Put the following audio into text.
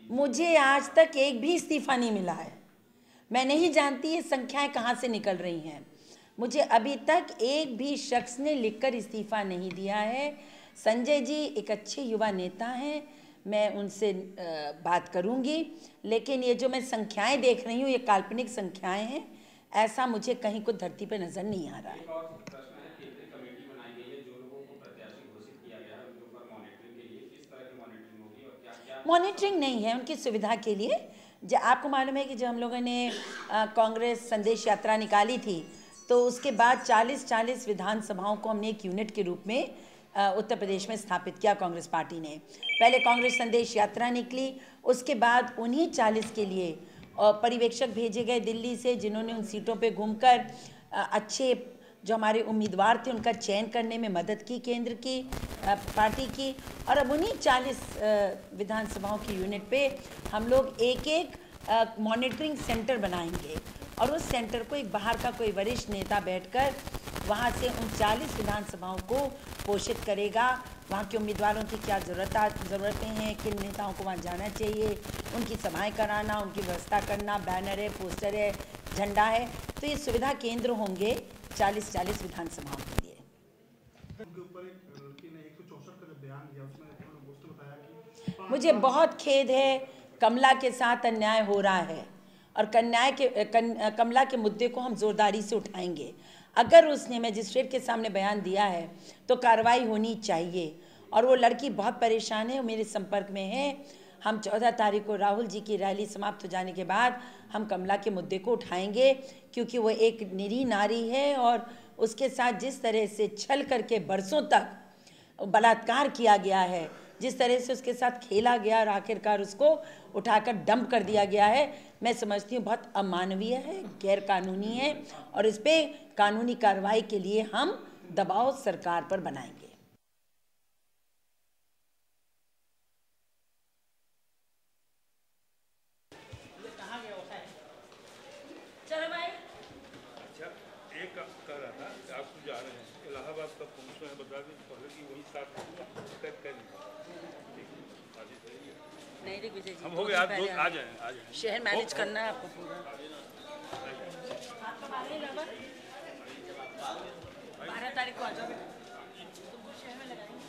मुझे आज तक एक भी इस्तीफ़ा नहीं मिला है। मैं नहीं जानती ये संख्याएं कहाँ से निकल रही हैं। मुझे अभी तक एक भी शख्स ने लिखकर इस्तीफ़ा नहीं दिया है। संजय जी एक अच्छे युवा नेता हैं, मैं उनसे बात करूंगी, लेकिन ये जो मैं संख्याएं देख रही हूँ ये काल्पनिक संख्याएं हैं। ऐसा मुझे कहीं कुछ धरती पर नज़र नहीं आ रहा है। मॉनिटरिंग नहीं है, उनकी सुविधा के लिए। आपको मालूम है कि जब हम लोगों ने कांग्रेस संदेश यात्रा निकाली थी तो उसके बाद 40 विधानसभाओं को हमने एक यूनिट के रूप में उत्तर प्रदेश में स्थापित किया। कांग्रेस पार्टी ने पहले कांग्रेस संदेश यात्रा निकली, उसके बाद उन्हीं 40 के लिए पर्यवेक्षक भेजे गए दिल्ली से, जिन्होंने उन सीटों पे घूमकर अच्छे जो हमारे उम्मीदवार थे उनका चयन करने में मदद की केंद्र की पार्टी की। और अब उन्हीं 40 विधानसभाओं की यूनिट पे हम लोग एक एक मॉनिटरिंग सेंटर बनाएंगे और उस सेंटर को एक बाहर का कोई वरिष्ठ नेता बैठकर वहाँ से उन 40 विधानसभाओं को पोषित करेगा। वहाँ के उम्मीदवारों की क्या ज़रूरतें हैं, किन नेताओं को वहाँ जाना चाहिए, उनकी सभाएं कराना, उनकी व्यवस्था करना, बैनर है, पोस्टर है, झंडा है। तो ये सुविधा केंद्र होंगे 40 विधानसभाओं के लिए। मुझे बहुत खेद है, कमला के साथ अन्याय हो रहा है और कमला के मुद्दे को हम जोरदारी से उठाएंगे। अगर उसने मजिस्ट्रेट के सामने बयान दिया है तो कार्रवाई होनी चाहिए। और वो लड़की बहुत परेशान है, वो मेरे संपर्क में है। हम 14 तारीख को राहुल जी की रैली समाप्त हो जाने के बाद हम कमला के मुद्दे को उठाएंगे, क्योंकि वो एक निरीह नारी है और उसके साथ जिस तरह से छल करके बरसों तक बलात्कार किया गया है, जिस तरह से उसके साथ खेला गया और आखिरकार उसको उठाकर डंप कर दिया गया है, मैं समझती हूँ बहुत अमानवीय है, गैर कानूनी है और इस पर कानूनी कार्रवाई के लिए हम दबाव सरकार पर बनाएंगे। चलो भाई, अच्छा एक कह रहा था कि आप जा रहे हैं इलाहाबाद कब पहुँचना है बता दें पहले कि वही साथ नहीं दिग्विजय जी, हम हो गए, आप लोग आ जाए शहर मैनेज करना है आपको पूरा। आपका 12 तारीख को आ जाओ बेटा, तुमको शहर में लगाएंगे।